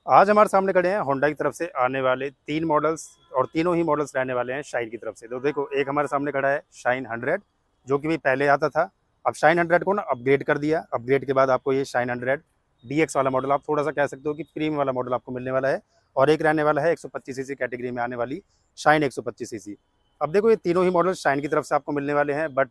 आज हमारे सामने खड़े हैं होंडा की तरफ से आने वाले 3 मॉडल्स और तीनों ही मॉडल्स रहने वाले हैं शाइन की तरफ से। तो देखो, एक हमारे सामने खड़ा है शाइन 100, जो कि भी पहले आता था। अब शाइन 100 को ना अपग्रेड कर दिया। अपग्रेड के बाद आपको ये शाइन 100 डीएक्स वाला मॉडल, आप थोड़ा सा कह सकते हो कि प्रीमियम वाला मॉडल आपको मिलने वाला है। और एक रहने वाला है 125 सीसी कैटेगरी में आने वाली शाइन 125 सीसी। अब देखो, ये तीनों ही मॉडल शाइन की तरफ से आपको मिलने वाले हैं, बट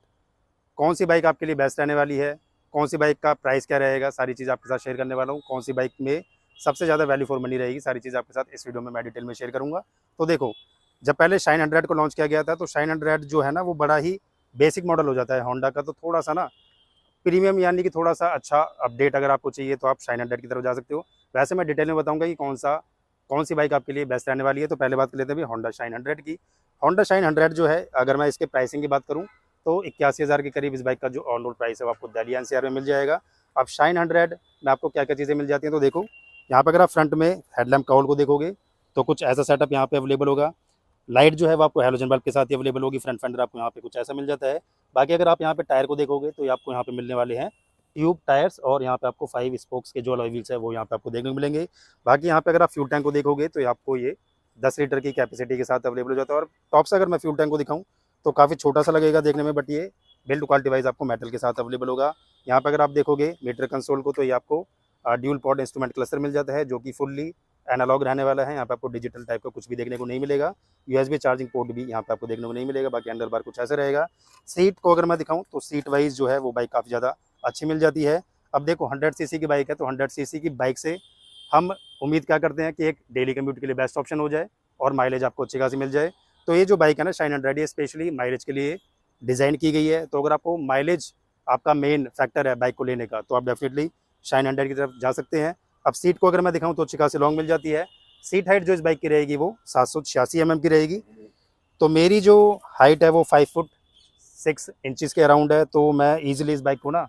कौन सी बाइक आपके लिए बेस्ट रहने वाली है, कौन सी बाइक का प्राइस क्या रहेगा, सारी चीज़ आपके साथ शेयर करने वाला हूँ। कौन सी बाइक में सबसे ज़्यादा वैल्यू फॉर मनी रहेगी, सारी चीज़ आपके साथ इस वीडियो में मैं डिटेल में शेयर करूँगा। तो देखो, जब पहले शाइन 100 को लॉन्च किया गया था, तो शाइन 100 जो है ना, वो बड़ा ही बेसिक मॉडल हो जाता है होंडा का। तो थोड़ा सा ना प्रीमियम, यानी कि थोड़ा सा अच्छा अपडेट अगर आपको चाहिए तो आप शाइन 100 की तरफ जा सकते हो। वैसे मैं डिटेल में बताऊंगा कि कौन सी बाइक आपके लिए बेस्ट रहने वाली है। तो पहले बात कर लेते हैं होंडा शाइन 100 की। होंडा शाइन 100 जो है, अगर मैं इसके प्राइसिंग की बात करूँ तो 81,000 के करीब इस बाइक का जो ऑन रोड प्राइस है वो आपको दिल्ली एनसीआर में मिल जाएगा। अब शाइन 100 में आपको क्या क्या चीज़ें मिल जाती हैं, तो देखो, यहाँ पर अगर आप फ्रंट में हेडलैम्प काउल को देखोगे तो कुछ ऐसा सेटअप यहाँ पे अवेलेबल होगा। लाइट जो है वो आपको हैलोजन बल्ब के साथ ही अवेलेबल होगी। फ्रंट फेंडर आपको यहाँ पे कुछ ऐसा मिल जाता है। बाकी अगर आप यहाँ पे टायर को देखोगे तो ये आपको यहाँ पे मिलने वाले हैं ट्यूब टायर्स, और यहाँ पे आपको 5 स्पोक्स के जो अलॉय व्हील्स है वो यहाँ पे आपको देखने को मिलेंगे। बाकी यहाँ पे अगर आप फ्यूल टैंक को देखोगे तो आपको ये 10 लीटर की कैपेसिटी के साथ अवेलेबल हो जाता है। और टॉप से अगर मैं फ्यूल टैंक को दिखाऊँ तो काफ़ी छोटा सा लगेगा देखने में, बट ये बिल्ड क्वालिटी वाइज आपको मेटल के साथ अवेलेबल होगा। यहाँ पर अगर आप देखोगे मीटर कंसोल को, तो ये आपको ड्यूल पॉड इंस्ट्रूमेंट क्लस्टर मिल जाता है, जो कि फुल्ली एनालॉग रहने वाला है। यहाँ पे आपको डिजिटल टाइप का कुछ भी देखने को नहीं मिलेगा। यूएसबी चार्जिंग पोर्ट भी यहाँ पे आपको देखने को नहीं मिलेगा। बाकी अंडर बार कुछ ऐसा रहेगा। सीट को अगर मैं दिखाऊँ तो सीट वाइज जो है वो बाइक काफ़ी ज़्यादा अच्छी मिल जाती है। अब देखो, 100 सीसी की बाइक है, तो 100 सीसी की बाइक से हम उम्मीद क्या करते हैं कि एक डेली कम्यूट के लिए बेस्ट ऑप्शन हो जाए और माइलेज आपको अच्छी खासी मिल जाए। तो ये जो बाइक है ना शाइन 100, ये स्पेशली माइलेज के लिए डिज़ाइन की गई है। तो अगर आपको माइलेज आपका मेन फैक्टर है बाइक को लेने का, तो आप डेफिनेटली शाइन 100 की तरफ जा सकते हैं। अब सीट को अगर मैं दिखाऊँ तो अच्छी खासी लॉन्ग मिल जाती है। सीट हाइट जो इस बाइक की रहेगी वो 786 mm की रहेगी। तो मेरी जो हाइट है वो 5 फुट 6 इंचज़ के अराउंड है। तो मैं ईजिली इस बाइक को ना,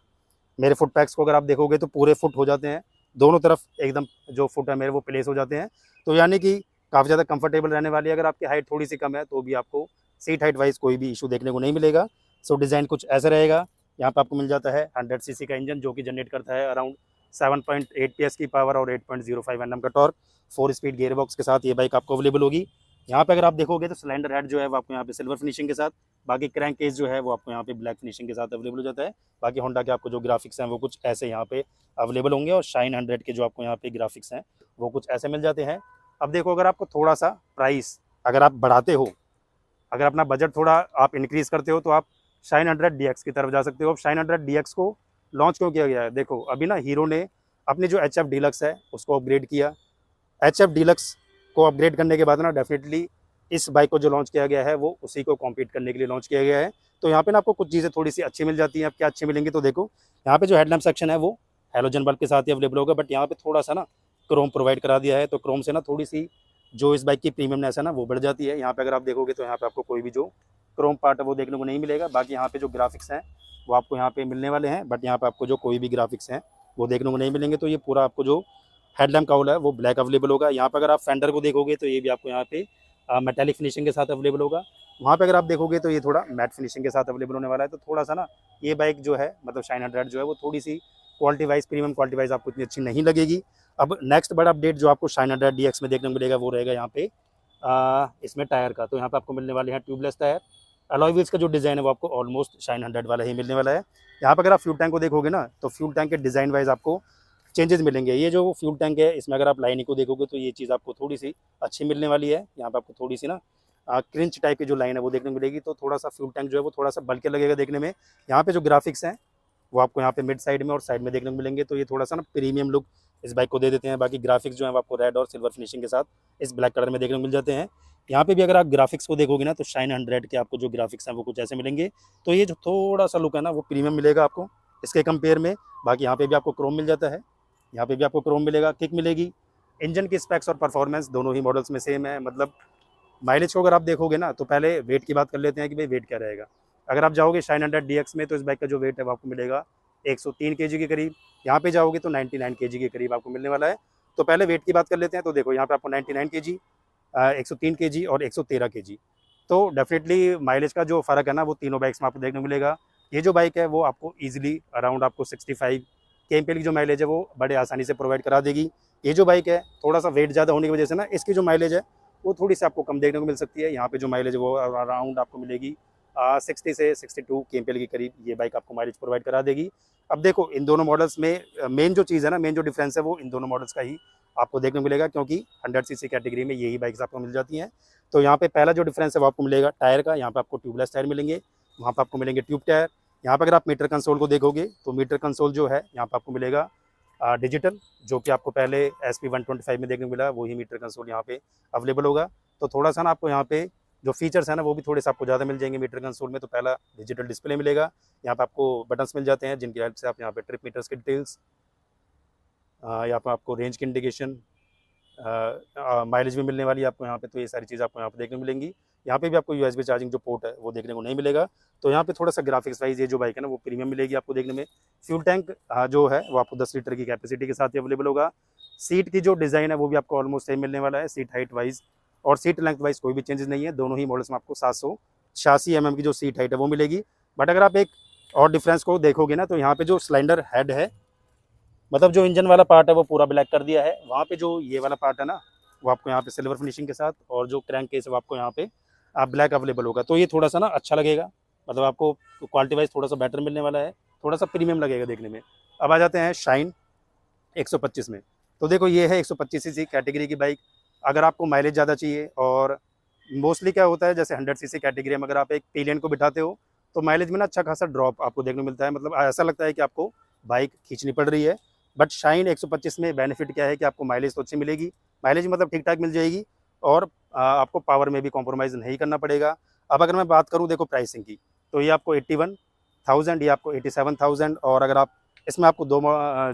मेरे फुट पैक्स को अगर आप देखोगे तो पूरे फुट हो जाते हैं, दोनों तरफ एकदम जो फुट है मेरे वो प्लेस हो जाते हैं। तो यानी कि काफ़ी ज़्यादा कंफर्टेबल रहने वाली है। अगर आपकी हाइट थोड़ी सी कम है तो भी आपको सीट हाइट वाइज कोई भी इशू देखने को नहीं मिलेगा। सो डिज़ाइन कुछ ऐसा रहेगा। यहाँ पे आपको मिल जाता है 100 सीसी का इंजन, जो कि जनरेट करता है अराउंड 7.8 PS की पावर और 8.05 Nm का टॉर्क। 4 स्पीड गियर बॉक्स के साथ ये बाइक आपको अवेलेबल होगी। यहाँ पे अगर आप देखोगे तो सिलेंडर हेड जो है वो आपको यहाँ पे सिल्वर फिनिशिंग के साथ, बाकी क्रैंक केस जो है वो आपको यहाँ पे ब्लैक फिनिशिंग के साथ अवेलेबल हो जाता है। बाकी होंडा के आपको जो ग्राफिक्स हैं वो कुछ ऐसे यहाँ पे अवेलेबल होंगे, और शाइन 100 के जो आपको यहाँ पे ग्राफिक्स हैं वो कुछ ऐसे मिल जाते हैं। अब देखो, अगर आपको थोड़ा सा प्राइस अगर आप बढ़ाते हो, अगर अपना बजट थोड़ा आप इंक्रीज़ करते हो, तो आप शाइन 100 DX की तरफ जा सकते हो। अब शाइन 100 DX को लॉन्च क्यों किया गया है, देखो अभी ना हीरो ने अपनी जो HF डीलक्स है उसको अपग्रेड किया। HF डीलक्स को अपग्रेड करने के बाद ना डेफिनेटली इस बाइक को जो लॉन्च किया गया है वो उसी को कॉम्पीट करने के लिए लॉन्च किया गया है। तो यहाँ पे ना आपको कुछ चीज़ें थोड़ी सी अच्छी मिल जाती हैं। अब क्या अच्छी मिलेंगी, तो देखो, यहाँ पे जो हेडलैम्प सेक्शन है वो हैलोजन बल्ब के साथ ही अवेलेबल होगा, बट यहाँ पे थोड़ा सा ना क्रोम प्रोवाइड करा दिया है। तो क्रोम से ना थोड़ी सी जो इस बाइक की प्रीमियमनेस है ना वो बढ़ जाती है। यहाँ पे अगर आप देखोगे तो यहाँ पे आपको कोई भी जो क्रोम पार्ट है वो देखने को नहीं मिलेगा। बाकी यहाँ पे जो ग्राफिक्स हैं वो आपको यहाँ पे मिलने वाले हैं, बट यहाँ पे आपको जो कोई भी ग्राफिक्स हैं वो देखने को नहीं मिलेंगे। तो ये पूरा आपको जो हेडलैम्प काउल है वो ब्लैक अवेलेबल होगा। यहाँ पे अगर आप फेंडर को देखोगे तो ये भी आपको यहाँ पे मेटालिक फिनिशिंग के साथ अवेलेबल होगा। वहाँ पे अगर आप देखोगे तो ये थोड़ा मैट फिनिशिंग के साथ अवेलेबल होने वाला है। तो थोड़ा सा ना ये बाइक जो है, मतलब शाइन 100 जो है, वो थोड़ी सी quality wise, premium quality wise आपको इतनी अच्छी नहीं लगेगी। अब नेक्स्ट बड़ा अपडेट जो आपको शाइन 100 DX में देखने को मिलेगा वो रहेगा यहाँ पे इसमें टायर का। तो यहाँ पे आपको मिलने वाले हैं ट्यूबलेस टायर। अलॉय व्हील्स का जो डिज़ाइन है वो आपको ऑलमोस्ट शाइन 100 वाला ही मिलने वाला है। यहाँ पर अगर आप फ्यूल टैंक को देखोगे ना, तो फ्यूल टैंक के डिज़ाइन वाइज आपको चेंजेस मिलेंगे। ये जो फ्यूल टैंक है इसमें अगर आप लाइनिंग को देखोगे तो ये चीज़ आपको थोड़ी सी अच्छी मिलने वाली है। यहाँ पे आपको थोड़ी सी ना क्रिंच टाइप की जो लाइन है वो देखने को मिलेगी। तो थोड़ा सा फ्यूल टैंक जो है वो थोड़ा सा बल्कि लगेगा देखने में। यहाँ पे जो ग्राफिक्स हैं वो आपको यहाँ पे मिड साइड में और साइड में देखने को मिलेंगे। तो ये थोड़ा सा ना प्रीमियम लुक इस बाइक को दे देते हैं। बाकी ग्राफिक्स जो है वो आपको रेड और सिल्वर फिनिशिंग के साथ इस ब्लैक कलर में देखने को मिल जाते हैं। यहाँ पे भी अगर आप ग्राफिक्स को देखोगे ना तो शाइन 100 के आपको जो ग्राफिक्स हैं वो कुछ ऐसे मिलेंगे। तो ये जो थोड़ा सा लुक है ना वो प्रीमियम मिलेगा आपको इसके कंपेयर में। बाकी यहाँ पे भी आपको क्रोम मिल जाता है, यहाँ पे भी आपको क्रोम मिलेगा, किक मिलेगी। इंजन की स्पेक्स और परफॉर्मेंस दोनों ही मॉडल्स में सेम है। मतलब माइलेज को अगर आप देखोगे ना, तो पहले वेट की बात कर लेते हैं कि भाई वेट क्या रहेगा। अगर आप जाओगे शाइन 100 DX में तो इस बाइक का जो वेट है वो आपको मिलेगा 103 kg के करीब। यहाँ पे जाओगे तो 99 kg के करीब आपको मिलने वाला है। तो पहले वेट की बात कर लेते हैं। तो देखो, यहाँ पे आपको 99 kg, 103 kg और 113 kg। तो डेफिनेटली माइलेज का जो फ़र्क है ना वो तीनों बाइक्स में आपको देखने को मिलेगा। ये जो बाइक है वो आपको ईजिली अराउंड आपको 65 kmpl की जो माइलेज है वो बड़े आसानी से प्रोवाइड करा देगी। ये जो बाइक है थोड़ा सा वेट ज़्यादा होने की वजह से ना इसकी जो माइलेज है वो थोड़ी सी आपको कम देखने को मिल सकती है। यहाँ पे जो माइलेज है वो अराउंड आपको मिलेगी 60 से 62 kmpl के करीब ये बाइक आपको माइलेज प्रोवाइड करा देगी। अब देखो इन दोनों मॉडल्स में मेन जो चीज़ है ना, मेन जो डिफरेंस है वो इन दोनों मॉडल्स का ही आपको देखने को मिलेगा, क्योंकि 100 सीसी कैटेगरी में यही बाइक्स आपको मिल जाती हैं। तो यहाँ पे पहला जो डिफरेंस है वो आपको मिलेगा टायर का। यहाँ पे आपको ट्यूबलेस टायर मिलेंगे, वहाँ पे आपको मिलेंगे ट्यूब टायर। यहाँ पर अगर आप मीटर कंसोल को देखोगे तो मीटर कंसोल जो है यहाँ पे आपको मिलेगा डिजिटल, जो कि आपको पहले SP125 में देखने को मिला, वही मीटर कंसोल यहाँ पे अवेलेबल होगा। तो थोड़ा सा ना आपको यहाँ पे जो फीचर्स है ना वो भी थोड़े से आपको ज़्यादा मिल जाएंगे मीटर कंसोल में। तो पहला डिजिटल डिस्प्ले मिलेगा, यहाँ पे आपको बटन्स मिल जाते हैं जिनकी हेल्प से आप यहाँ पे ट्रिप मीटर्स की डिटेल्स, यहाँ पे आपको रेंज की इंडिकेशन, माइलेज भी मिलने वाली है आपको यहाँ पे। तो ये सारी चीज़ आपको यहाँ पे देखने को मिलेंगी। यहाँ पे भी आपको USB चार्जिंग जो पोर्ट है वो देखने को नहीं मिलेगा। तो यहाँ पे थोड़ा सा ग्राफिक्स वाइज ये जो बाइक है ना वो प्रीमियम मिलेगी आपको देखने में। फ्यूल टैंक जो है वो आपको 10 लीटर की कैपेसिटी के साथ ही अवेलेबल होगा। सीट की जो डिज़ाइन है वो भी आपको ऑलमोस्ट सेम मिलने वाला है, सीट हाइट वाइज और सीट लेंथ वाइज कोई भी चेंजेस नहीं है। दोनों ही मॉडल्स में आपको 786 mm की जो सीट हाइट है वो मिलेगी। बट अगर आप एक और डिफरेंस को देखोगे ना तो यहाँ पे जो सिलेंडर हेड है, मतलब जो इंजन वाला पार्ट है वो पूरा ब्लैक कर दिया है। वहाँ पे जो ये वाला पार्ट है ना वो आपको यहाँ पे सिल्वर फिनिशिंग के साथ, और जो क्रैंक केस है वो आपको यहाँ पे ब्लैक अवेलेबल होगा। तो ये थोड़ा सा ना अच्छा लगेगा, मतलब आपको क्वालिटी वाइज थोड़ा सा बेटर मिलने वाला है, थोड़ा सा प्रीमियम लगेगा देखने में। अब आ जाते हैं शाइन 125 में। तो देखो ये है 125 सीसी कैटेगरी की बाइक। अगर आपको माइलेज ज़्यादा चाहिए, और मोस्टली क्या होता है जैसे 100 सीसी कैटेगरी में अगर आप एक पिलियन को बिठाते हो तो माइलेज में ना अच्छा खासा ड्रॉप आपको देखने को मिलता है, मतलब ऐसा लगता है कि आपको बाइक खींचनी पड़ रही है। बट शाइन 125 में बेनिफिट क्या है कि आपको माइलेज तो अच्छी मिलेगी, माइलेज मतलब ठीक ठाक मिल जाएगी, और आपको पावर में भी कॉम्प्रोमाइज़ नहीं करना पड़ेगा। अब अगर मैं बात करूँ देखो प्राइसिंग की, तो ये आपको 81,000, ये आपको 87,000, और अगर आप इसमें आपको दो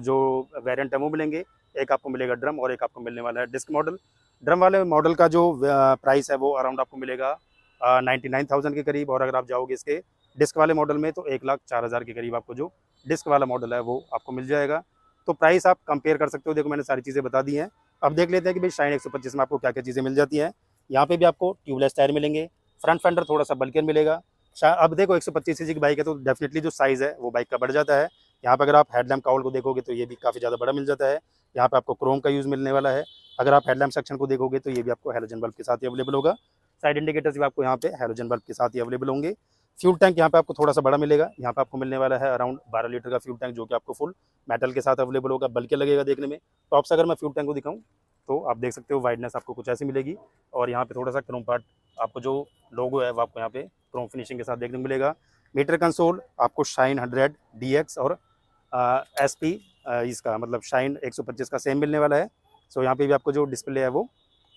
जो वेरिएंट है वो मिलेंगे, एक आपको मिलेगा ड्रम और एक आपको मिलने वाला है डिस्क मॉडल। ड्रम वाले मॉडल का जो प्राइस है वो अराउंड आपको मिलेगा 99,000 के करीब, और अगर आप जाओगे इसके डिस्क वाले मॉडल में तो 1,04,000 के करीब आपको जो डिस्क वाला मॉडल है वो आपको मिल जाएगा। तो प्राइस आप कंपेयर कर सकते हो। देखो मैंने सारी चीज़ें बता दी हैं। अब देख लेते हैं कि भाई शाइन 125 में आपको क्या क्या चीज़ें मिल जाती हैं। यहाँ पे भी आपको ट्यूबलेस टायर मिलेंगे, फ्रंट फेंडर थोड़ा सा बल्कियर मिलेगा। अब देखो 125 सीसी की बाइक है तो डेफिनेटली जो साइज़ है वो बाइक का बढ़ जाता है। यहाँ पर अगर आप हेडलैम्प काउल को देखोगे तो ये भी काफ़ी ज़्यादा बड़ा मिल जाता है। यहाँ पे आपको क्रोम का यूज़ मिलने वाला है। अगर आप हेडलैम्प सेक्शन को देखोगे तो ये भी आपको हैलोजन बल्ब के साथ ही अवेलेबल होगा। साइड इंडिकेटर्स भी आपको यहाँ पे हैलोजन बल्ब के साथ ही अवेलेबल होंगे। फ्यूल टैंक यहाँ पे आपको थोड़ा सा बड़ा मिलेगा। यहाँ पे आपको मिलने वाला है अराउंड 12 लीटर का फ्यूल टैंक, जो कि आपको फुल मेटल के साथ अवेलेबल होगा, बल्कि लगेगा देखने में। टॉप से अगर मैं फ्यूल टैंक को दिखाऊँ तो आप देख सकते हो वाइडनेस आपको कुछ ऐसी मिलेगी, और यहाँ पे थोड़ा सा क्रोम पार्ट, आपको जो लोगो है वो आपको यहाँ पे क्रोम फिनिशिंग के साथ देखने को मिलेगा। मीटर कंसोल आपको शाइन 100 DX और SP इसका मतलब शाइन 125 का सेम मिलने वाला है। सो यहाँ पे भी आपको जो डिस्प्ले है वो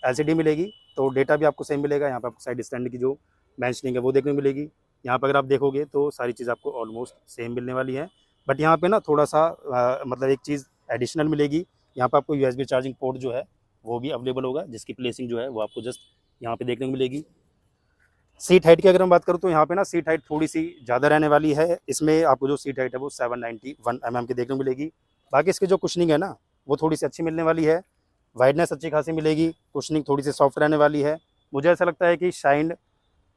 LCD मिलेगी, तो डेटा भी आपको सेम मिलेगा। यहाँ पे आपको साइड स्टैंड की जो मेंशनिंग है वो देखने को मिलेगी। यहाँ पर अगर आप देखोगे तो सारी चीज़ आपको ऑलमोस्ट सेम मिलने वाली है। बट यहाँ पे ना थोड़ा सा मतलब एक चीज़ एडिशनल मिलेगी। यहाँ पे आपको USB चार्जिंग पोर्ट जो है वो भी अवेलेबल होगा, जिसकी प्लेसिंग जो है वो आपको जस्ट यहाँ पे देखने को मिलेगी। सीट हाइट की अगर मैं बात करूँ तो यहाँ पे ना सीट हाइट थोड़ी सी ज़्यादा रहने वाली है। इसमें आपको जो सीट हाइट है वो 791 mm की देखने को मिलेगी। बाकी इसकी जो कुशनिंग है ना वो थोड़ी सी अच्छी मिलने वाली है, वाइडनेस अच्छी खासी मिलेगी, कुशनिंग थोड़ी सी सॉफ्ट रहने वाली है। मुझे ऐसा लगता है कि शाइन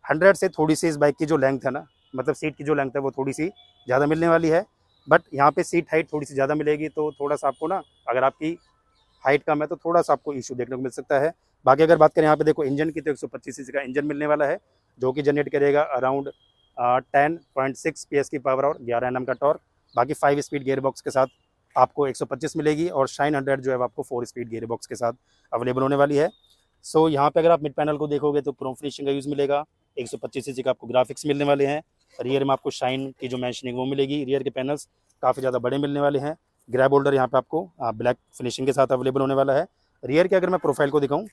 100 से थोड़ी सी इस बाइक की जो लेंथ है ना, मतलब सीट की जो लेंथ है वो थोड़ी सी ज़्यादा मिलने वाली है। बट यहाँ पे सीट हाइट थोड़ी सी ज़्यादा मिलेगी, तो थोड़ा सा आपको ना अगर आपकी हाइट कम है तो थोड़ा सा आपको इशू देखने को मिल सकता है। बाकी अगर बात करें यहाँ पे देखो इंजन की, तो 125 सीसी का इंजन मिलने वाला है, जो कि जनरेट करेगा अराउंड 10.6 PS की पावर और 11 Nm का टॉर्क। बाकी 5 स्पीड गियर बॉक्स के साथ आपको 125 मिलेगी, और शाइन 100 जो है आपको 4 स्पीड गियर बॉक्स के साथ अवेलेबल होने वाली है। सो यहाँ पे अगर आप मिड पैनल को देखोगे तो क्रोम फिनिशिंग का यूज़ मिलेगा। 125 सीसी का आपको ग्राफिक्स मिलने वाले हैं। रियर में आपको शाइन की जो मेंशनिंग वो मिलेगी। रियर के पैनल्स काफ़ी ज़्यादा बड़े मिलने वाले हैं। ग्रैब होल्डर यहाँ पे आपको ब्लैक फिनिशिंग के साथ अवेलेबल होने वाला है। रियर के अगर मैं प्रोफाइल को दिखाऊँ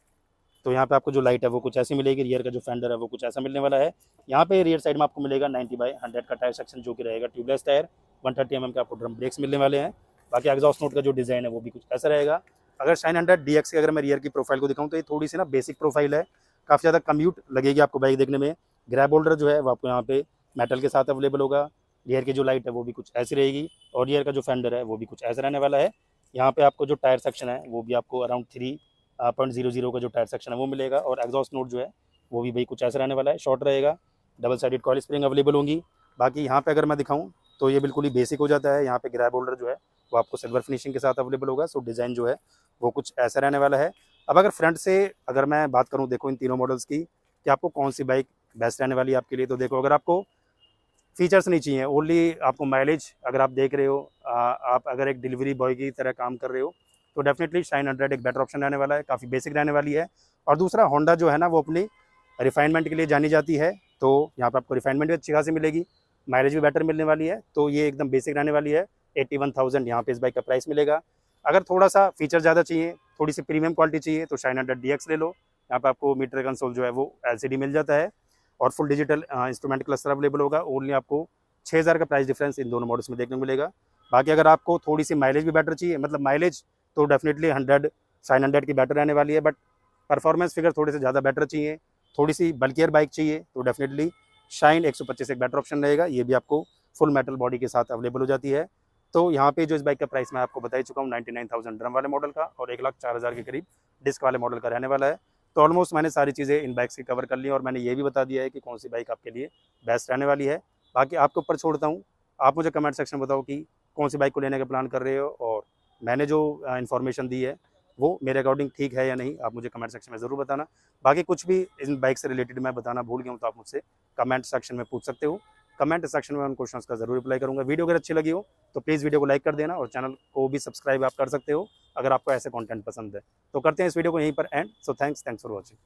तो यहाँ पे आपको जो लाइट है वो कुछ ऐसी मिलेगी। रियर का जो फेंडर है वो कुछ ऐसा मिलने वाला है। यहाँ पे रियर साइड में आपको मिलेगा 90/100 का टायर सेक्शन, जो कि रहेगा ट्यूबलेस टायर। 130 mm के आपको ड्रम ब्रेक्स मिलने वाले हैं। बाकी एग्जॉस्ट नोट का जो डिज़ाइन है वो भी कुछ ऐसा रहेगा। अगर शाइन 100 DX की अगर मैं रियर की प्रोफाइल को दिखाऊँ तो ये थोड़ी सी ना बेसिक प्रोफाइल है, काफ़ी ज़्यादा कम्यूट लगेगी आपको बाइक देखने में। ग्रैब होल्डर जो है वो आपको यहाँ पे मेटल के साथ अवेलेबल होगा। रियर की जो लाइट है वो भी कुछ ऐसी रहेगी, और रियर का जो फेंडर है वो भी कुछ ऐसा रहने वाला है। यहाँ पे आपको जो टायर सेक्शन है वो भी आपको अराउंड 3.00 का जो टायर सेक्शन है वो मिलेगा, और एग्जॉस्ट नोट जो है वो भी भाई कुछ ऐसा रहने वाला है, शॉर्ट रहेगा। Double sided coil spring available होंगी। बाकी यहाँ पे अगर मैं दिखाऊँ तो ये बिल्कुल ही बेसिक हो जाता है। यहाँ पे ग्रैब होल्डर जो है वो आपको सिल्वर फिनिशिंग के साथ अवेलेबल होगा। सो डिज़ाइन जो है वो कुछ ऐसा रहने वाला है। अब अगर फ्रंट से अगर मैं बात करूँ, देखो इन तीनों मॉडल्स की कि आपको कौन सी बाइक बेस्ट रहने वाली है आपके लिए, तो देखो अगर आपको फीचर्स नहीं चाहिए, ओनली आपको माइलेज अगर आप देख रहे हो, आप अगर एक डिलीवरी बॉय की तरह काम कर रहे हो, तो डेफिनेटली शाइन 100 एक बेटर ऑप्शन रहने वाला है, काफ़ी बेसिक रहने वाली है। और दूसरा होंडा जो है ना वो अपनी रिफाइनमेंट के लिए जानी जाती है, तो यहाँ पर आपको रिफाइनमेंट भी अच्छी खासी मिलेगी, माइलेज भी बेटर मिलने वाली है, तो ये एकदम बेसिक रहने वाली है। 81,000 यहाँ पे इस बाइक का प्राइस मिलेगा। अगर थोड़ा सा फीचर ज़्यादा चाहिए, थोड़ी सी प्रीमियम क्वालिटी चाहिए, तो शाइन 100 DX ले लो। यहाँ पर आपको मीटर कंसोल जो है वो LCD मिल जाता है और full digital instrument cluster available होगा। ओनली आपको 6,000 का प्राइस डिफरेंस इन दोनों मॉडल्स में देखने को मिलेगा। बाकी अगर आपको थोड़ी सी माइलेज भी बेटर चाहिए, मतलब माइलेज तो डेफिनेटली 100 शाइन 100 की बेटर रहने वाली है, बट परफॉर्मेंस फिगर थोड़े से ज़्यादा बेटर चाहिए, थोड़ी सी बल्कियर बाइक चाहिए, तो डेफिनेटली शाइन 125 एक बेटर ऑप्शन रहेगा। ये भी आपको फुल मेटल बॉडी के साथ अवेलेबल हो जाती है। तो यहाँ पे जो इस बाइक का प्राइस मैं आपको बता ही चुका हूँ 99,000 ड्रम वाले मॉडल का और 1,04,000 के करीब डिस्क वाले मॉडल का रहने वाला है। तो ऑलमोस्ट मैंने सारी चीज़ें इन बाइक्स की कवर कर ली और मैंने ये भी बता दिया है कि कौन सी बाइक आपके लिए बेस्ट रहने वाली है। बाकी आपके ऊपर छोड़ता हूँ, आप मुझे कमेंट सेक्शन में बताओ कि कौन सी बाइक को लेने का प्लान कर रहे हो और मैंने जो इन्फॉर्मेशन दी है वो मेरे अकॉर्डिंग ठीक है या नहीं, आप मुझे कमेंट सेक्शन में ज़रूर बताना। बाकी कुछ भी इन बाइक से रिलेटेड मैं बताना भूल गया हूँ तो आप मुझसे कमेंट सेक्शन में पूछ सकते हो। कमेंट सेक्शन में उन क्वेश्चंस का ज़रूर रिप्लाई करूँगा। वीडियो अगर अच्छी लगी हो तो प्लीज़ वीडियो को लाइक कर देना और चैनल को भी सब्सक्राइब आप कर सकते हो अगर आपको ऐसे कंटेंट पसंद है। तो करते हैं इस वीडियो को यहीं पर and. So thanks for watching.